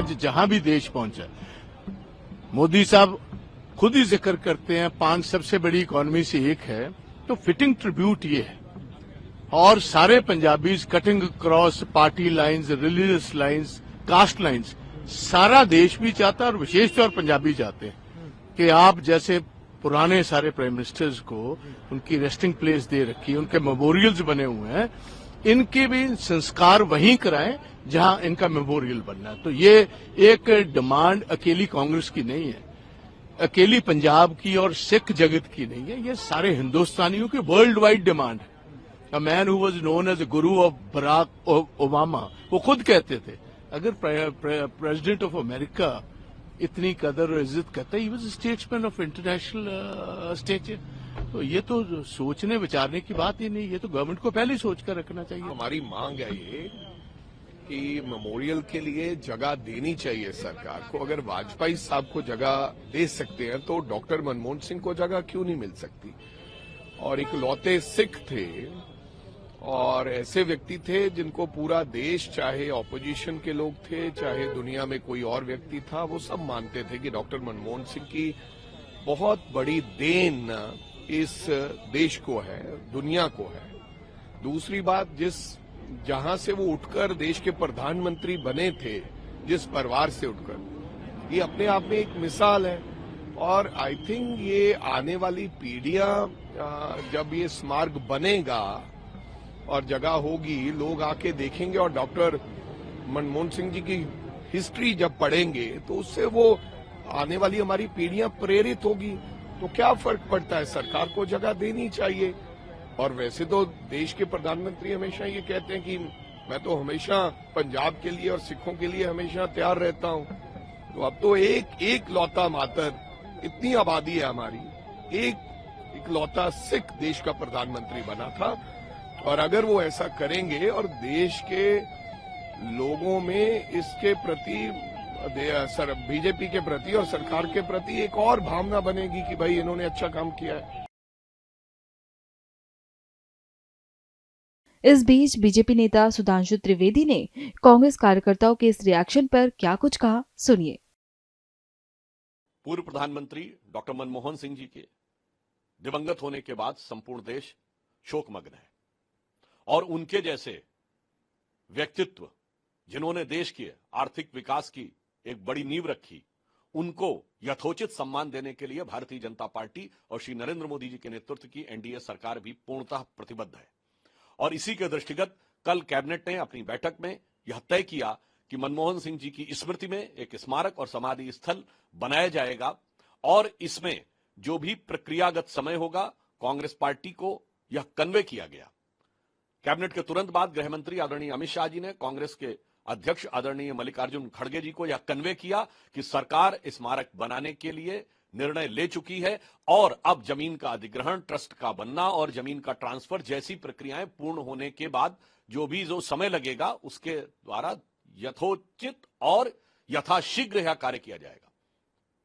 आज जहां भी देश पहुंचा, मोदी साहब खुद ही जिक्र करते हैं 5 सबसे बड़ी इकोनॉमी से एक है, तो फिटिंग ट्रिब्यूट ये है। और सारे Punjabis cutting cross party lines, religious lines, caste lines, सारा देश भी चाहता है और विशेष तौर पंजाबी चाहते हैं कि आप जैसे पुराने सारे प्राइम मिनिस्टर्स को उनकी रेस्टिंग प्लेस दे रखी, उनके मेमोरियल्स बने हुए हैं, इनके भी संस्कार वहीं कराएं जहां इनका मेमोरियल बनना है। तो ये एक डिमांड अकेली कांग्रेस की नहीं है, अकेली पंजाब की और सिख जगत की नहीं है, ये सारे हिंदुस्तानियों की वर्ल्ड वाइड डिमांड है। A man who was known as guru of Barack Obama, वो खुद कहते थे अगर प्रेसिडेंट ऑफ अमेरिका इतनी कदर और इज्जत करता है, he was statesman of international stature. तो ये तो सोचने विचारने की बात ही नहीं, ये तो गवर्नमेंट को पहले ही सोच कर रखना चाहिए। हमारी मांग है ये कि मेमोरियल के लिए जगह देनी चाहिए सरकार को। अगर वाजपेयी साहब को जगह दे सकते हैं तो डॉक्टर मनमोहन सिंह को जगह क्यों नहीं मिल सकती। और इकलौते सिख थे और ऐसे व्यक्ति थे जिनको पूरा देश, चाहे ऑपोजिशन के लोग थे चाहे दुनिया में कोई और व्यक्ति था, वो सब मानते थे कि डॉक्टर मनमोहन सिंह की बहुत बड़ी देन इस देश को है, दुनिया को है। दूसरी बात, जहां से वो उठकर देश के प्रधानमंत्री बने थे, जिस परिवार से उठकर, ये अपने आप में एक मिसाल है। और आई थिंक ये आने वाली पीढ़ियां जब ये स्मारक बनेगा और जगह होगी, लोग आके देखेंगे और डॉक्टर मनमोहन सिंह जी की हिस्ट्री जब पढ़ेंगे तो उससे वो आने वाली हमारी पीढ़ियां प्रेरित होगी। तो क्या फर्क पड़ता है, सरकार को जगह देनी चाहिए। और वैसे तो देश के प्रधानमंत्री हमेशा ये कहते हैं कि मैं तो हमेशा पंजाब के लिए और सिखों के लिए हमेशा तैयार रहता हूं। तो अब तो एक लौता मातर, इतनी आबादी है हमारी, एक इकलौता सिख देश का प्रधानमंत्री बना था। और अगर वो ऐसा करेंगे और देश के लोगों में इसके प्रति, बीजेपी के प्रति और सरकार के प्रति एक और भावना बनेगी कि भाई इन्होंने अच्छा काम किया है। इस बीच बीजेपी नेता सुधांशु त्रिवेदी ने कांग्रेस कार्यकर्ताओं के इस रिएक्शन पर क्या कुछ कहा, सुनिए। पूर्व प्रधानमंत्री डॉक्टर मनमोहन सिंह जी के दिवंगत होने के बाद संपूर्ण देश शोकमग्न है और उनके जैसे व्यक्तित्व जिन्होंने देश के आर्थिक विकास की एक बड़ी नींव रखी, उनको यथोचित सम्मान देने के लिए भारतीय जनता पार्टी और श्री नरेंद्र मोदी जी के नेतृत्व की एनडीए सरकार भी पूर्णतः प्रतिबद्ध है। और इसी के दृष्टिगत कल कैबिनेट ने अपनी बैठक में यह तय किया कि मनमोहन सिंह जी की स्मृति में एक स्मारक और समाधि स्थल बनाया जाएगा और इसमें जो भी प्रक्रियागत समय होगा, कांग्रेस पार्टी को यह कन्वे किया गया। कैबिनेट के तुरंत बाद गृह मंत्री आदरणीय अमित शाह जी ने कांग्रेस के अध्यक्ष आदरणीय मल्लिकार्जुन खड़गे जी को यह कन्वे किया कि सरकार स्मारक बनाने के लिए निर्णय ले चुकी है और अब जमीन का अधिग्रहण, ट्रस्ट का बनना और जमीन का ट्रांसफर जैसी प्रक्रियाएं पूर्ण होने के बाद जो समय लगेगा उसके द्वारा यथोचित और यथाशीघ्र यह कार्य किया जाएगा।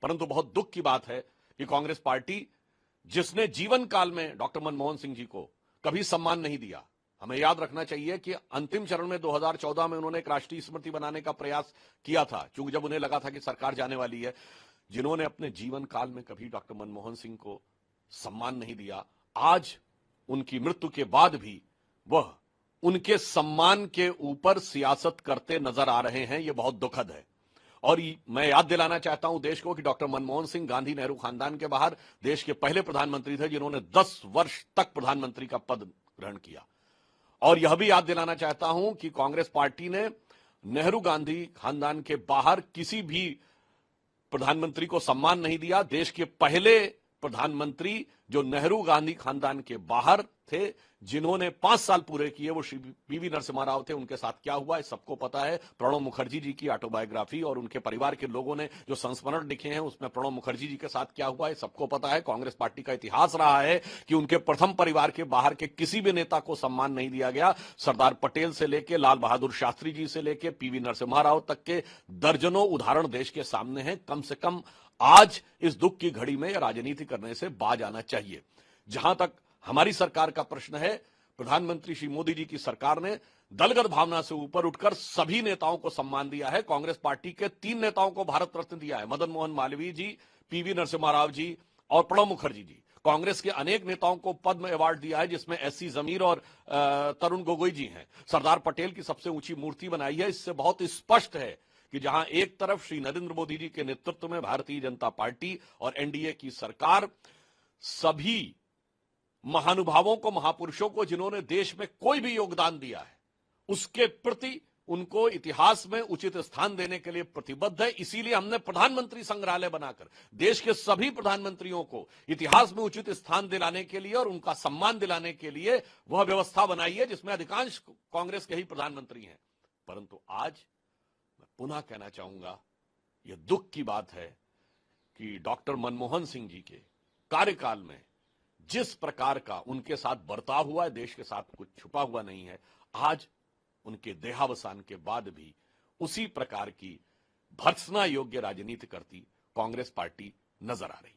परंतु बहुत दुख की बात है कि कांग्रेस पार्टी, जिसने जीवन काल में डॉक्टर मनमोहन सिंह जी को कभी सम्मान नहीं दिया, हमें याद रखना चाहिए कि अंतिम चरण में 2014 में उन्होंने एक राष्ट्रीय स्मृति बनाने का प्रयास किया था, क्योंकि जब उन्हें लगा था कि सरकार जाने वाली है, जिन्होंने अपने जीवन काल में कभी डॉक्टर मनमोहन सिंह को सम्मान नहीं दिया, आज उनकी मृत्यु के बाद भी वह उनके सम्मान के ऊपर सियासत करते नजर आ रहे हैं। यह बहुत दुखद है। और मैं याद दिलाना चाहता हूं देश को कि डॉक्टर मनमोहन सिंह गांधी नेहरू खानदान के बाहर देश के पहले प्रधानमंत्री थे जिन्होंने 10 वर्ष तक प्रधानमंत्री का पद ग्रहण किया। और यह भी याद दिलाना चाहता हूं कि कांग्रेस पार्टी ने नेहरू गांधी खानदान के बाहर किसी भी प्रधानमंत्री को सम्मान नहीं दिया। देश के पहले प्रधानमंत्री जो नेहरू गांधी खानदान के बाहर थे, जिन्होंने 5 साल पूरे किए, वो श्री पीवी नरसिम्हा राव थे। उनके साथ क्या हुआ है सबको पता है। प्रणब मुखर्जी जी की ऑटोबायोग्राफी और उनके परिवार के लोगों ने जो संस्मरण लिखे हैं उसमें प्रणब मुखर्जी जी के साथ क्या हुआ है सबको पता है। कांग्रेस पार्टी का इतिहास रहा है कि उनके प्रथम परिवार के बाहर के किसी भी नेता को सम्मान नहीं दिया गया। सरदार पटेल से लेकर लाल बहादुर शास्त्री जी से लेकर पीवी नरसिम्हा राव तक के दर्जनों उदाहरण देश के सामने हैं। कम से कम आज इस दुख की घड़ी में राजनीति करने से बाज आना चाहिए। जहां तक हमारी सरकार का प्रश्न है, प्रधानमंत्री श्री मोदी जी की सरकार ने दलगत भावना से ऊपर उठकर सभी नेताओं को सम्मान दिया है। कांग्रेस पार्टी के 3 नेताओं को भारत रत्न दिया है, मदन मोहन मालवीय जी, पीवी नरसिम्हा राव जी और प्रणब मुखर्जी जी। कांग्रेस के अनेक नेताओं को पद्म अवार्ड दिया है, जिसमें एससी जमीर और तरुण गोगोई जी हैं। सरदार पटेल की सबसे ऊंची मूर्ति बनाई है। इससे बहुत स्पष्ट है कि जहां एक तरफ श्री नरेंद्र मोदी जी के नेतृत्व में भारतीय जनता पार्टी और एनडीए की सरकार सभी महानुभावों को, महापुरुषों को, जिन्होंने देश में कोई भी योगदान दिया है, उसके प्रति उनको इतिहास में उचित स्थान देने के लिए प्रतिबद्ध है। इसीलिए हमने प्रधानमंत्री संग्रहालय बनाकर देश के सभी प्रधानमंत्रियों को इतिहास में उचित स्थान दिलाने के लिए और उनका सम्मान दिलाने के लिए वह व्यवस्था बनाई है, जिसमें अधिकांश कांग्रेस के ही प्रधानमंत्री हैं। परंतु आज मैं पुनः कहना चाहूंगा, यह दुख की बात है कि डॉक्टर मनमोहन सिंह जी के कार्यकाल में जिस प्रकार का उनके साथ बर्ताव हुआ है, देश के साथ कुछ छुपा हुआ नहीं है। आज उनके देहावसान के बाद भी उसी प्रकार की भर्त्सना योग्य राजनीति करती कांग्रेस पार्टी नजर आ रही है।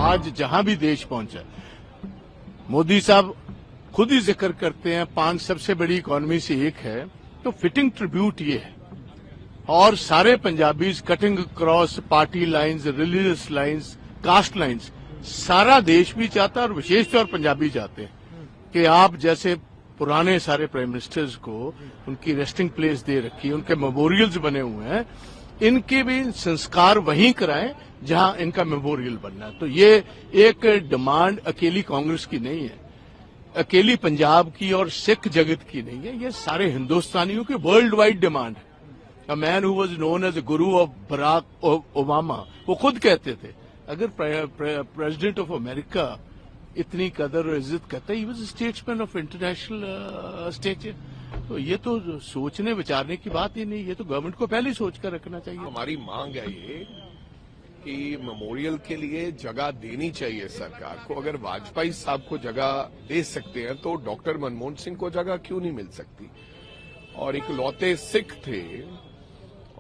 आज जहां भी देश पहुंचा, मोदी साहब खुद ही जिक्र करते हैं 5 सबसे बड़ी इकोनॉमी से एक है, तो फिटिंग ट्रिब्यूट ये है। और सारे Punjabis cutting cross party lines, religious lines, caste lines, सारा देश भी चाहता है और विशेष तौर पंजाबी चाहते हैं कि आप जैसे पुराने सारे प्राइम मिनिस्टर्स को उनकी रेस्टिंग प्लेस दे रखी है, उनके मेमोरियल्स बने हुए हैं, इनके भी संस्कार वहीं कराएं जहां इनका मेमोरियल बनना है। तो ये एक डिमांड अकेली कांग्रेस की नहीं है, अकेली पंजाब की और सिख जगत की नहीं है, ये सारे हिंदुस्तानियों की वर्ल्ड वाइड डिमांड है। A man who was known as guru of Barack Obama, वो खुद कहते थे अगर प्रेसिडेंट ऑफ अमेरिका इतनी कदर और इज्जत करता है, he was statesman of international stature. तो ये तो सोचने विचारने की बात ही नहीं, ये तो गवर्नमेंट को पहले ही सोचकर रखना चाहिए। हमारी मांग है ये कि मेमोरियल के लिए जगह देनी चाहिए सरकार को। अगर वाजपेयी साहब को जगह दे सकते हैं तो डॉक्टर मनमोहन सिंह को जगह क्यों नहीं मिल सकती। और इकलौते सिख थे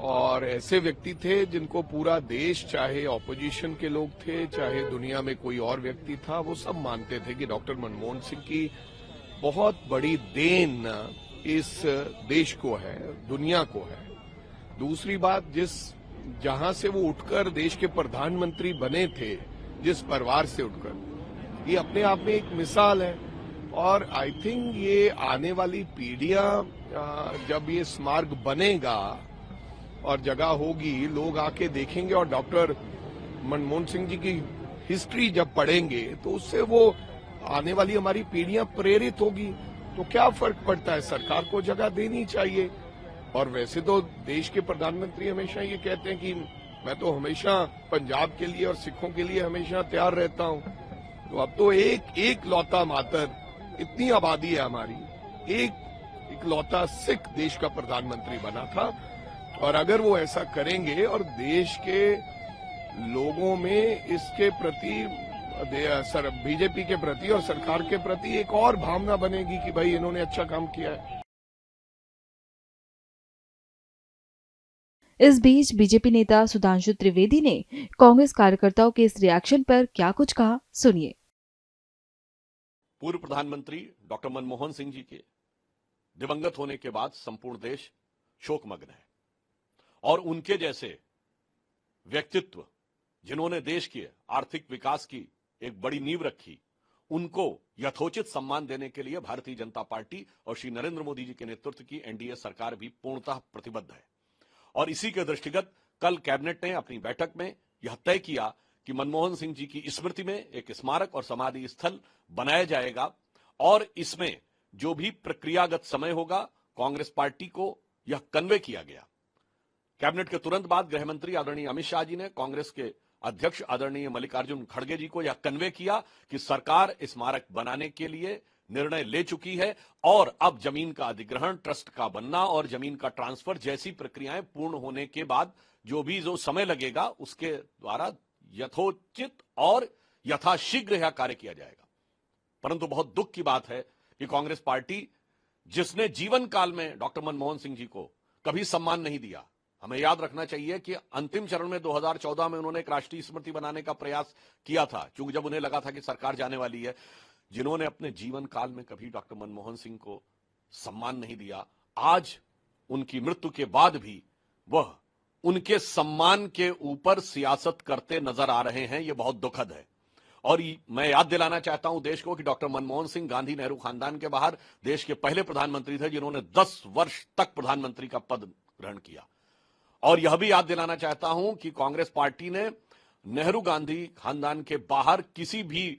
और ऐसे व्यक्ति थे जिनको पूरा देश, चाहे ऑपोजिशन के लोग थे, चाहे दुनिया में कोई और व्यक्ति था, वो सब मानते थे कि डॉक्टर मनमोहन सिंह की बहुत बड़ी देन इस देश को है, दुनिया को है। दूसरी बात, जहां से वो उठकर देश के प्रधानमंत्री बने थे, जिस परिवार से उठकर, ये अपने आप में एक मिसाल है। और आई थिंक ये आने वाली पीढ़ियां जब ये स्मारक बनेगा और जगह होगी, लोग आके देखेंगे और डॉक्टर मनमोहन सिंह जी की हिस्ट्री जब पढ़ेंगे तो उससे वो आने वाली हमारी पीढ़ियां प्रेरित होगी। तो क्या फर्क पड़ता है, सरकार को जगह देनी चाहिए। और वैसे तो देश के प्रधानमंत्री हमेशा ये कहते हैं कि मैं तो हमेशा पंजाब के लिए और सिखों के लिए हमेशा तैयार रहता हूं। तो अब तो एक लौता मातर, इतनी आबादी है हमारी, एक इकलौता सिख देश का प्रधानमंत्री बना था। और अगर वो ऐसा करेंगे और देश के लोगों में इसके प्रति, बीजेपी के प्रति और सरकार के प्रति एक और भावना बनेगी कि भाई इन्होंने अच्छा काम किया है। इस बीच बीजेपी नेता सुधांशु त्रिवेदी ने कांग्रेस कार्यकर्ताओं के इस रिएक्शन पर क्या कुछ कहा, सुनिए। पूर्व प्रधानमंत्री डॉक्टर मनमोहन सिंह जी के दिवंगत होने के बाद संपूर्ण देश शोकमग्न है और उनके जैसे व्यक्तित्व, जिन्होंने देश के आर्थिक विकास की एक बड़ी नींव रखी, उनको यथोचित सम्मान देने के लिए भारतीय जनता पार्टी और श्री नरेंद्र मोदी जी के नेतृत्व की एनडीए सरकार भी पूर्णतः प्रतिबद्ध है। और इसी के दृष्टिगत कल कैबिनेट ने अपनी बैठक में यह तय किया कि मनमोहन सिंह जी की स्मृति में एक स्मारक और समाधि स्थल बनाया जाएगा और इसमें जो भी प्रक्रियागत समय होगा, कांग्रेस पार्टी को यह कन्वे किया गया। कैबिनेट के तुरंत बाद गृह मंत्री आदरणीय अमित शाह जी ने कांग्रेस के अध्यक्ष आदरणीय मल्लिकार्जुन खड़गे जी को यह कन्वे किया कि सरकार स्मारक बनाने के लिए निर्णय ले चुकी है और अब जमीन का अधिग्रहण, ट्रस्ट का बनना और जमीन का ट्रांसफर जैसी प्रक्रियाएं पूर्ण होने के बाद जो समय लगेगा उसके द्वारा यथोचित और यथाशीघ्र यह कार्य किया जाएगा। परंतु बहुत दुख की बात है कि कांग्रेस पार्टी, जिसने जीवन काल में डॉक्टर मनमोहन सिंह जी को कभी सम्मान नहीं दिया, हमें याद रखना चाहिए कि अंतिम चरण में 2014 में उन्होंने एक राष्ट्रीय स्मृति बनाने का प्रयास किया था, क्योंकि जब उन्हें लगा था कि सरकार जाने वाली है। जिन्होंने अपने जीवन काल में कभी डॉक्टर मनमोहन सिंह को सम्मान नहीं दिया, आज उनकी मृत्यु के बाद भी वह उनके सम्मान के ऊपर सियासत करते नजर आ रहे हैं। यह बहुत दुखद है। और मैं याद दिलाना चाहता हूं देश को कि डॉक्टर मनमोहन सिंह गांधी नेहरू खानदान के बाहर देश के पहले प्रधानमंत्री थे जिन्होंने 10 वर्ष तक प्रधानमंत्री का पद ग्रहण किया। और यह भी याद दिलाना चाहता हूं कि कांग्रेस पार्टी ने नेहरू गांधी खानदान के बाहर किसी भी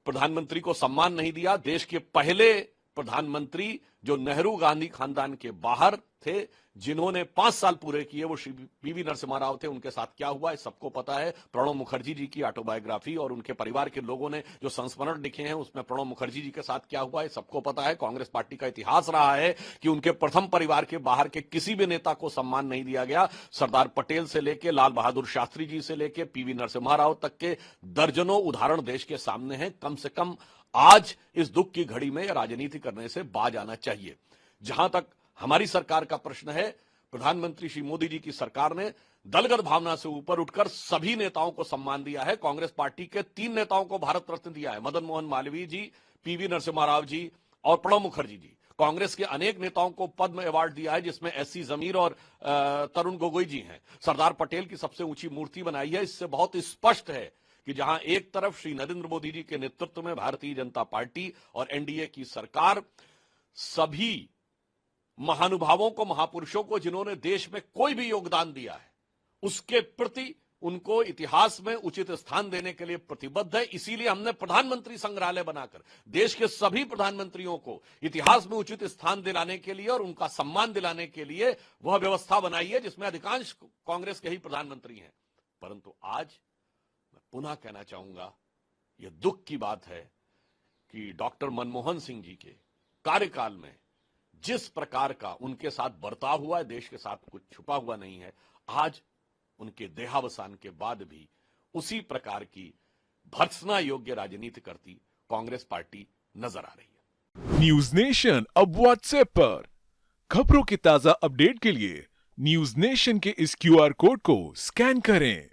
प्रधानमंत्री को सम्मान नहीं दिया। देश के पहले प्रधानमंत्री जो नेहरू गांधी खानदान के बाहर थे, जिन्होंने 5 साल पूरे किए, वो श्री पीवी नरसिम्हा राव थे। उनके साथ क्या हुआ है सबको पता है। प्रणब मुखर्जी जी की ऑटोबायोग्राफी और उनके परिवार के लोगों ने जो संस्मरण लिखे हैं उसमें प्रणब मुखर्जी जी के साथ क्या हुआ है सबको पता है। कांग्रेस पार्टी का इतिहास रहा है कि उनके प्रथम परिवार के बाहर के किसी भी नेता को सम्मान नहीं दिया गया। सरदार पटेल से लेकर लाल बहादुर शास्त्री जी से लेकर पीवी नरसिम्हा राव तक के दर्जनों उदाहरण देश के सामने हैं। कम से कम आज इस दुख की घड़ी में राजनीति करने से बाज आना चाहिए। जहां तक हमारी सरकार का प्रश्न है, प्रधानमंत्री श्री मोदी जी की सरकार ने दलगत भावना से ऊपर उठकर सभी नेताओं को सम्मान दिया है। कांग्रेस पार्टी के 3 नेताओं को भारत रत्न दिया है, मदन मोहन मालवीय जी, पीवी नरसिम्हा राव जी और प्रणब मुखर्जी जी। कांग्रेस के अनेक नेताओं को पद्म अवार्ड दिया है, जिसमें एससी जमीर और तरुण गोगोई जी हैं। सरदार पटेल की सबसे ऊंची मूर्ति बनाई है। इससे बहुत स्पष्ट है कि जहां एक तरफ श्री नरेंद्र मोदी जी के नेतृत्व में भारतीय जनता पार्टी और एनडीए की सरकार सभी महानुभावों को, महापुरुषों को, जिन्होंने देश में कोई भी योगदान दिया है, उसके प्रति उनको इतिहास में उचित स्थान देने के लिए प्रतिबद्ध है। इसीलिए हमने प्रधानमंत्री संग्रहालय बनाकर देश के सभी प्रधानमंत्रियों को इतिहास में उचित स्थान दिलाने के लिए और उनका सम्मान दिलाने के लिए वह व्यवस्था बनाई है, जिसमें अधिकांश कांग्रेस के ही प्रधानमंत्री हैं। परंतु आज मैं पुनः कहना चाहूंगा, यह दुख की बात है कि डॉक्टर मनमोहन सिंह जी के कार्यकाल में जिस प्रकार का उनके साथ बर्ताव हुआ है, देश के साथ कुछ छुपा हुआ नहीं है। आज उनके देहावसान के बाद भी उसी प्रकार की भर्त्सना योग्य राजनीति करती कांग्रेस पार्टी नजर आ रही है। न्यूज नेशन अब व्हाट्सएप पर खबरों के ताजा अपडेट के लिए न्यूज नेशन के इस क्यूआर कोड को स्कैन करें